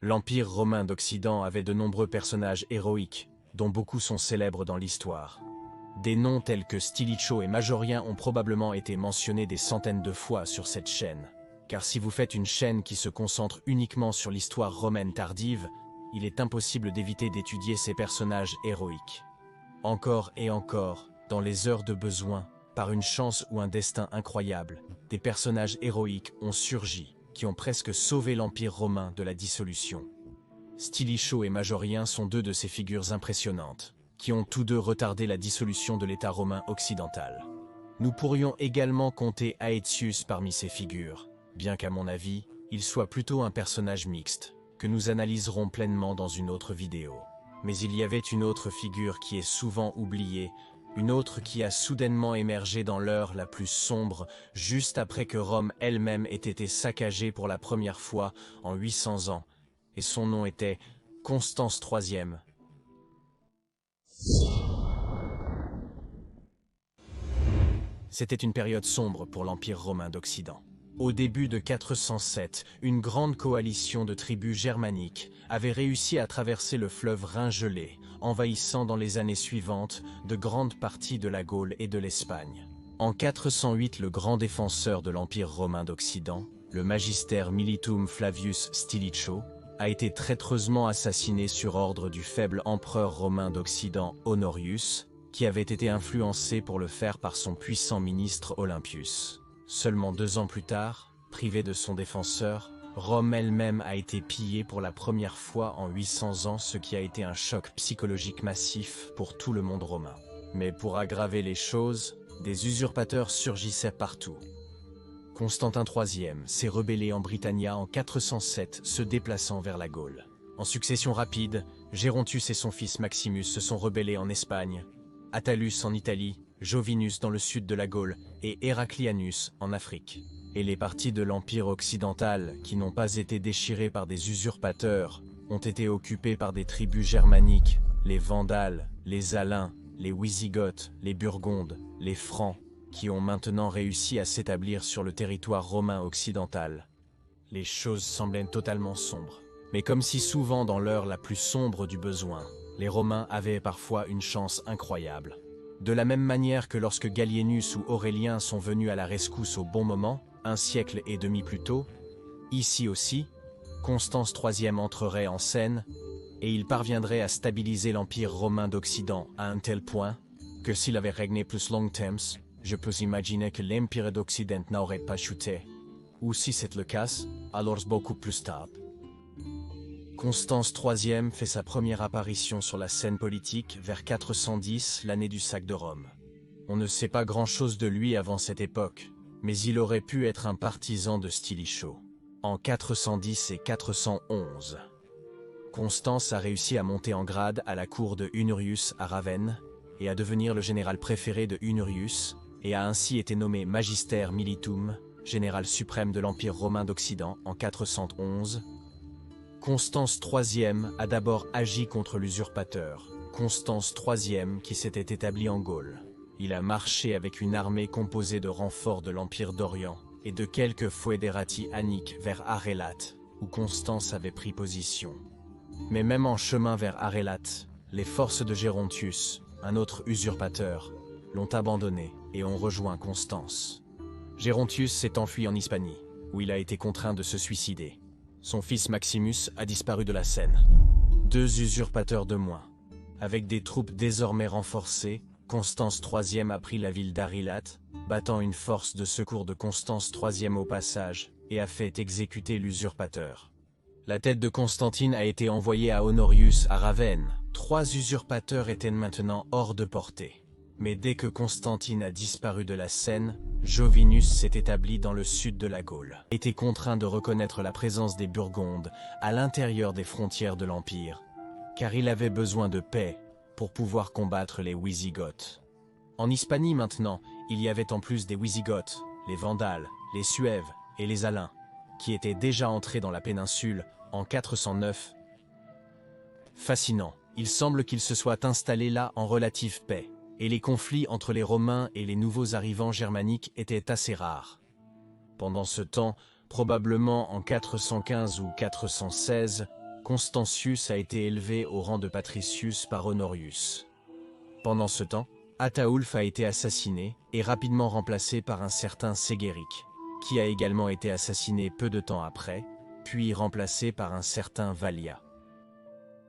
L'Empire romain d'Occident avait de nombreux personnages héroïques, dont beaucoup sont célèbres dans l'histoire. Des noms tels que Stilicho et Majorien ont probablement été mentionnés des centaines de fois sur cette chaîne. Car si vous faites une chaîne qui se concentre uniquement sur l'histoire romaine tardive, il est impossible d'éviter d'étudier ces personnages héroïques. Encore et encore, dans les heures de besoin, par une chance ou un destin incroyable, des personnages héroïques ont surgi, qui ont presque sauvé l'Empire romain de la dissolution. Stilicho et Majorien sont deux de ces figures impressionnantes, qui ont tous deux retardé la dissolution de l'État romain occidental. Nous pourrions également compter Aetius parmi ces figures, bien qu'à mon avis, il soit plutôt un personnage mixte, que nous analyserons pleinement dans une autre vidéo. Mais il y avait une autre figure qui est souvent oubliée, une autre qui a soudainement émergé dans l'heure la plus sombre, juste après que Rome elle-même ait été saccagée pour la première fois en 800 ans, et son nom était Constance III. C'était une période sombre pour l'Empire romain d'Occident. Au début de 407, une grande coalition de tribus germaniques avait réussi à traverser le fleuve Rhin gelé, envahissant dans les années suivantes de grandes parties de la Gaule et de l'Espagne. En 408, le grand défenseur de l'Empire romain d'Occident, le Magister Militum Flavius Stilicho, a été traîtreusement assassiné sur ordre du faible empereur romain d'Occident Honorius, qui avait été influencé pour le faire par son puissant ministre Olympius. Seulement 2 ans plus tard, privée de son défenseur, Rome elle-même a été pillée pour la première fois en 800 ans, ce qui a été un choc psychologique massif pour tout le monde romain. Mais pour aggraver les choses, des usurpateurs surgissaient partout. Constantin III s'est rebellé en Britannia en 407, se déplaçant vers la Gaule. En succession rapide, Gérontius et son fils Maximus se sont rebellés en Espagne, Attalus en Italie, Jovinus dans le sud de la Gaule et Heraclianus en Afrique. Et les parties de l'Empire occidental qui n'ont pas été déchirées par des usurpateurs ont été occupées par des tribus germaniques, les Vandales, les Alains, les Wisigoths, les Burgondes, les Francs, qui ont maintenant réussi à s'établir sur le territoire romain occidental. Les choses semblaient totalement sombres. Mais comme si souvent dans l'heure la plus sombre du besoin, les Romains avaient parfois une chance incroyable. De la même manière que lorsque Gallienus ou Aurélien sont venus à la rescousse au bon moment, 1 siècle et demi plus tôt, ici aussi, Constance III entrerait en scène et il parviendrait à stabiliser l'Empire romain d'Occident à un tel point que s'il avait régné plus longtemps, je peux imaginer que l'Empire d'Occident n'aurait pas chuté. Ou si c'est le cas, alors beaucoup plus tard. Constance III fait sa première apparition sur la scène politique vers 410, l'année du sac de Rome. On ne sait pas grand-chose de lui avant cette époque, mais il aurait pu être un partisan de Stilicho. En 410 et 411, Constance a réussi à monter en grade à la cour de Hunurius à Ravenne et à devenir le général préféré de Hunurius et a ainsi été nommé Magister Militum, général suprême de l'Empire romain d'Occident en 411. Constance III a d'abord agi contre l'usurpateur, Constance III qui s'était établi en Gaule. Il a marché avec une armée composée de renforts de l'Empire d'Orient et de quelques foederati hanniques vers Arelat, où Constance avait pris position. Mais même en chemin vers Arelat, les forces de Gérontius, un autre usurpateur, l'ont abandonné et ont rejoint Constance. Gérontius s'est enfui en Hispanie, où il a été contraint de se suicider. Son fils Maximus a disparu de la scène. 2 usurpateurs de moins. Avec des troupes désormais renforcées, Constance III a pris la ville d'Arilat, battant une force de secours de Constance III au passage, et a fait exécuter l'usurpateur. La tête de Constantine a été envoyée à Honorius à Ravenne. 3 usurpateurs étaient maintenant hors de portée. Mais dès que Constantine a disparu de la scène, Jovinus s'est établi dans le sud de la Gaule. Il a été contraint de reconnaître la présence des Burgondes à l'intérieur des frontières de l'Empire, car il avait besoin de paix pour pouvoir combattre les Wisigoths. En Hispanie maintenant, il y avait en plus des Wisigoths, les Vandales, les Suèves et les Alains, qui étaient déjà entrés dans la péninsule en 409. Fascinant, il semble qu'ils se soient installés là en relative paix. Et les conflits entre les Romains et les nouveaux arrivants germaniques étaient assez rares. Pendant ce temps, probablement en 415 ou 416, Constantius a été élevé au rang de patricius par Honorius. Pendant ce temps, Ataulf a été assassiné et rapidement remplacé par un certain Ségéric, qui a également été assassiné peu de temps après, puis remplacé par un certain Valia.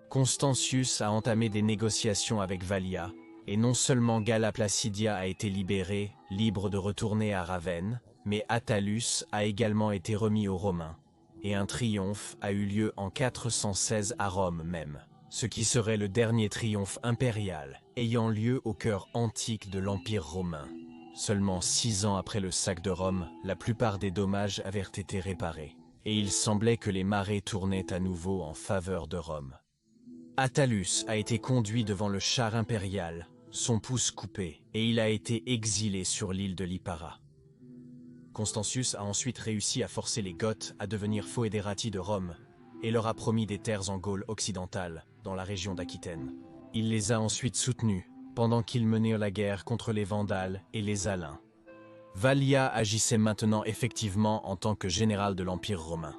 Constantius a entamé des négociations avec Valia, et non seulement Galla Placidia a été libérée, libre de retourner à Ravenne, mais Attalus a également été remis aux Romains, et un triomphe a eu lieu en 416 à Rome même, ce qui serait le dernier triomphe impérial ayant lieu au cœur antique de l'Empire romain. Seulement 6 ans après le sac de Rome, la plupart des dommages avaient été réparés, et il semblait que les marées tournaient à nouveau en faveur de Rome. Attalus a été conduit devant le char impérial, son pouce coupé, et il a été exilé sur l'île de Lipara. Constantius a ensuite réussi à forcer les Goths à devenir foederati de Rome, et leur a promis des terres en Gaule occidentale, dans la région d'Aquitaine. Il les a ensuite soutenus, pendant qu'ils menaient la guerre contre les Vandales et les Alains. Valia agissait maintenant effectivement en tant que général de l'Empire romain.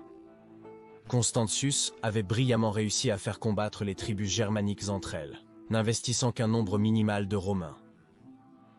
Constantius avait brillamment réussi à faire combattre les tribus germaniques entre elles, n'investissant qu'un nombre minimal de Romains.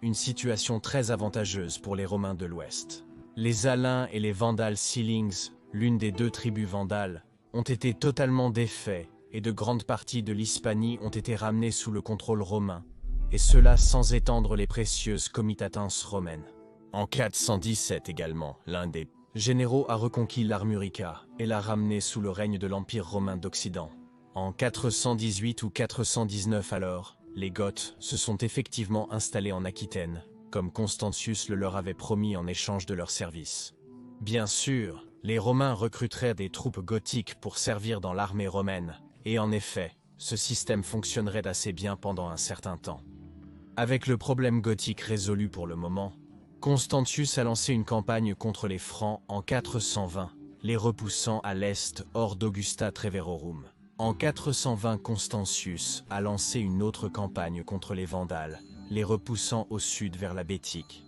Une situation très avantageuse pour les Romains de l'Ouest. Les Alains et les Vandales Silings, l'une des 2 tribus vandales, ont été totalement défaits et de grandes parties de l'Hispanie ont été ramenées sous le contrôle romain, et cela sans étendre les précieuses comitatenses romaines. En 417 également, l'un des généraux a reconquis l'Armurica et l'a ramené sous le règne de l'Empire romain d'Occident. En 418 ou 419 alors, les Goths se sont effectivement installés en Aquitaine, comme Constantius le leur avait promis en échange de leurs services. Bien sûr, les Romains recruteraient des troupes gothiques pour servir dans l'armée romaine, et en effet, ce système fonctionnerait assez bien pendant un certain temps. Avec le problème gothique résolu pour le moment, Constantius a lancé une campagne contre les Francs en 420, les repoussant à l'est hors d'Augusta Treverorum. En 420, Constantius a lancé une autre campagne contre les Vandales, les repoussant au sud vers la Bétique.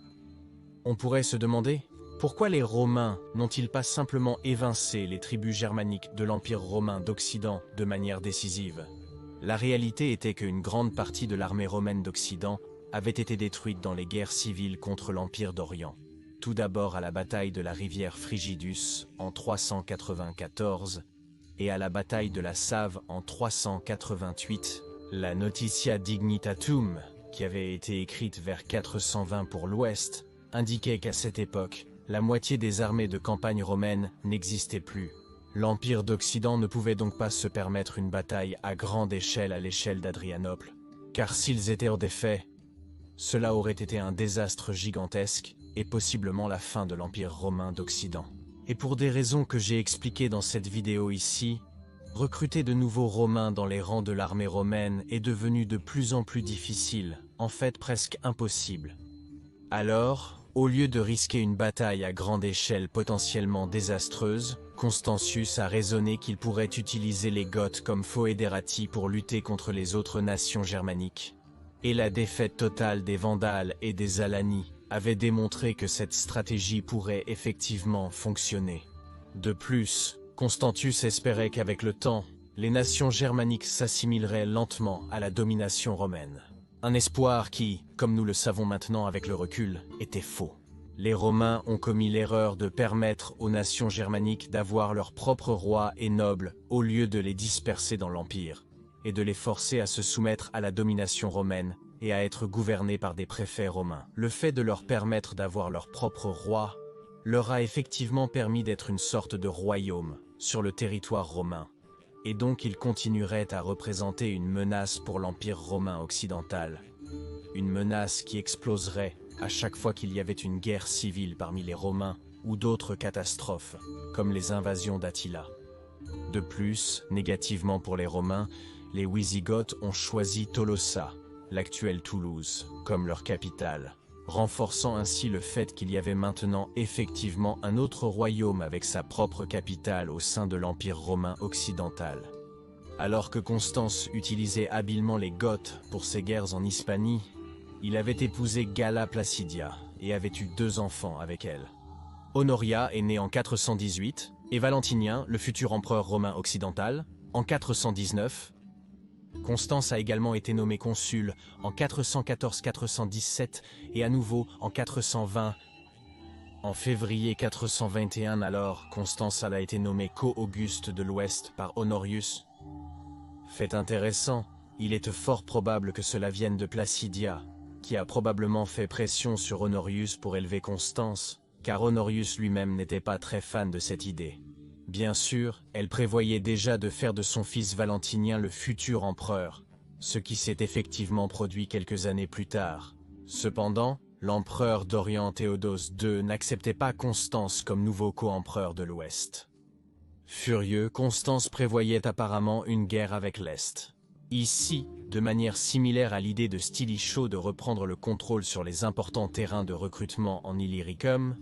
On pourrait se demander, pourquoi les Romains n'ont-ils pas simplement évincé les tribus germaniques de l'Empire romain d'Occident de manière décisive? La réalité était qu'une grande partie de l'armée romaine d'Occident avait été détruite dans les guerres civiles contre l'Empire d'Orient. Tout d'abord à la bataille de la rivière Frigidus en 394 et à la bataille de la Save en 388, la Notitia Dignitatum, qui avait été écrite vers 420 pour l'Ouest, indiquait qu'à cette époque, la moitié des armées de campagne romaines n'existaient plus. L'Empire d'Occident ne pouvait donc pas se permettre une bataille à grande échelle à l'échelle d'Adrianople, car s'ils étaient hors d'effet, cela aurait été un désastre gigantesque et possiblement la fin de l'Empire romain d'Occident. Et pour des raisons que j'ai expliquées dans cette vidéo ici, recruter de nouveaux Romains dans les rangs de l'armée romaine est devenu de plus en plus difficile, en fait presque impossible. Alors, au lieu de risquer une bataille à grande échelle potentiellement désastreuse, Constantius a raisonné qu'il pourrait utiliser les Goths comme foederati pour lutter contre les autres nations germaniques. Et la défaite totale des Vandales et des Alani avait démontré que cette stratégie pourrait effectivement fonctionner. De plus, Constantius espérait qu'avec le temps, les nations germaniques s'assimileraient lentement à la domination romaine. Un espoir qui, comme nous le savons maintenant avec le recul, était faux. Les Romains ont commis l'erreur de permettre aux nations germaniques d'avoir leur propre roi et nobles au lieu de les disperser dans l'Empire, et de les forcer à se soumettre à la domination romaine et à être gouvernés par des préfets romains. Le fait de leur permettre d'avoir leur propre roi leur a effectivement permis d'être une sorte de royaume sur le territoire romain, et donc ils continueraient à représenter une menace pour l'Empire romain occidental. Une menace qui exploserait à chaque fois qu'il y avait une guerre civile parmi les Romains ou d'autres catastrophes, comme les invasions d'Attila. De plus, négativement pour les Romains, les Wisigoths ont choisi Tolosa, l'actuelle Toulouse, comme leur capitale, renforçant ainsi le fait qu'il y avait maintenant effectivement un autre royaume avec sa propre capitale au sein de l'Empire romain occidental. Alors que Constance utilisait habilement les Goths pour ses guerres en Hispanie, il avait épousé Galla Placidia et avait eu 2 enfants avec elle. Honoria est né en 418 et Valentinien, le futur empereur romain occidental, En 419, Constance a également été nommée consul en 414-417 et à nouveau en 420. En février 421 alors, Constance a été nommée co-auguste de l'Ouest par Honorius. Fait intéressant, il est fort probable que cela vienne de Placidia, qui a probablement fait pression sur Honorius pour élever Constance, car Honorius lui-même n'était pas très fan de cette idée. Bien sûr, elle prévoyait déjà de faire de son fils Valentinien le futur empereur, ce qui s'est effectivement produit quelques années plus tard. Cependant, l'empereur d'Orient Théodose II n'acceptait pas Constance comme nouveau co-empereur de l'Ouest. Furieux, Constance prévoyait apparemment une guerre avec l'Est. Ici, de manière similaire à l'idée de Stilicho de reprendre le contrôle sur les importants terrains de recrutement en Illyricum,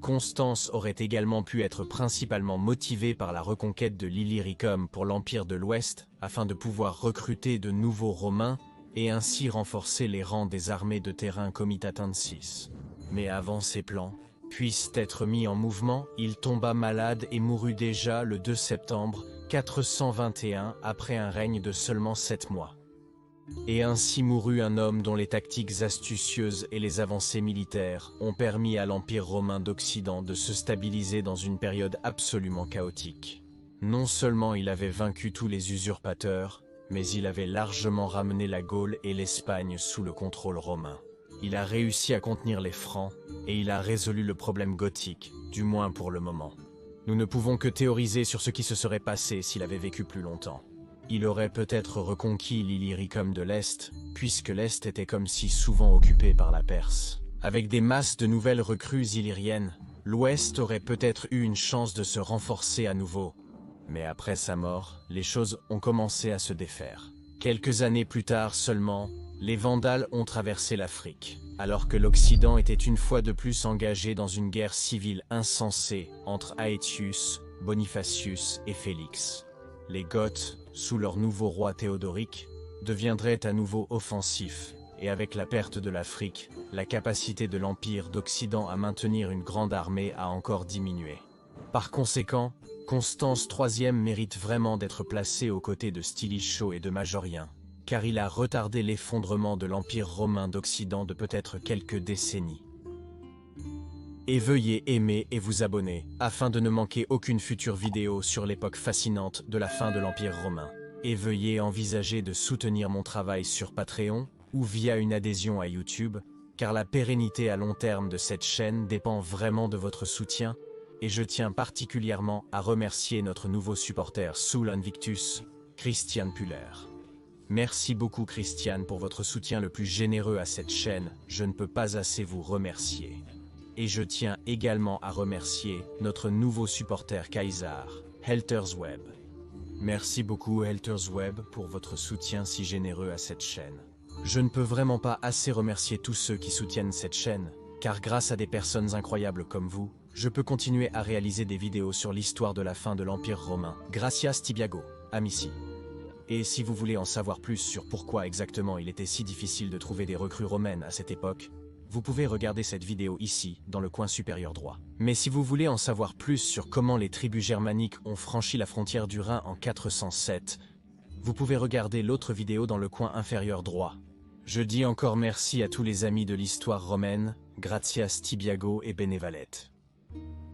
Constance aurait également pu être principalement motivée par la reconquête de l'Illyricum pour l'Empire de l'Ouest afin de pouvoir recruter de nouveaux Romains et ainsi renforcer les rangs des armées de terrain comitatensis. Mais avant ces plans puissent être mis en mouvement, il tomba malade et mourut déjà le 2 septembre 421 après un règne de seulement 7 mois. Et ainsi mourut un homme dont les tactiques astucieuses et les avancées militaires ont permis à l'Empire romain d'Occident de se stabiliser dans une période absolument chaotique. Non seulement il avait vaincu tous les usurpateurs, mais il avait largement ramené la Gaule et l'Espagne sous le contrôle romain. Il a réussi à contenir les Francs, et il a résolu le problème gothique, du moins pour le moment. Nous ne pouvons que théoriser sur ce qui se serait passé s'il avait vécu plus longtemps. Il aurait peut-être reconquis l'Illyricum de l'Est, puisque l'Est était comme si souvent occupé par la Perse. Avec des masses de nouvelles recrues illyriennes, l'Ouest aurait peut-être eu une chance de se renforcer à nouveau. Mais après sa mort, les choses ont commencé à se défaire. Quelques années plus tard seulement, les Vandales ont traversé l'Afrique, alors que l'Occident était une fois de plus engagé dans une guerre civile insensée entre Aetius, Bonifacius et Félix. Les Goths, sous leur nouveau roi Théodoric, deviendraient à nouveau offensifs, et avec la perte de l'Afrique, la capacité de l'Empire d'Occident à maintenir une grande armée a encore diminué. Par conséquent, Constance III mérite vraiment d'être placée aux côtés de Stilicho et de Majorien, car il a retardé l'effondrement de l'Empire romain d'Occident de peut-être quelques décennies. Et veuillez aimer et vous abonner, afin de ne manquer aucune future vidéo sur l'époque fascinante de la fin de l'Empire romain. Et veuillez envisager de soutenir mon travail sur Patreon ou via une adhésion à YouTube, car la pérennité à long terme de cette chaîne dépend vraiment de votre soutien, et je tiens particulièrement à remercier notre nouveau supporter Sul Invictus, Christian Puller. Merci beaucoup Christian pour votre soutien le plus généreux à cette chaîne, je ne peux pas assez vous remercier. Et je tiens également à remercier notre nouveau supporter Kaysar, Heltersweb. Merci beaucoup Heltersweb pour votre soutien si généreux à cette chaîne. Je ne peux vraiment pas assez remercier tous ceux qui soutiennent cette chaîne, car grâce à des personnes incroyables comme vous, je peux continuer à réaliser des vidéos sur l'histoire de la fin de l'Empire romain. Gracias Tibiago, amici. Et si vous voulez en savoir plus sur pourquoi exactement il était si difficile de trouver des recrues romaines à cette époque, vous pouvez regarder cette vidéo ici, dans le coin supérieur droit. Mais si vous voulez en savoir plus sur comment les tribus germaniques ont franchi la frontière du Rhin en 407, vous pouvez regarder l'autre vidéo dans le coin inférieur droit. Je dis encore merci à tous les amis de l'histoire romaine, Gratias Tibiago et Benevalet.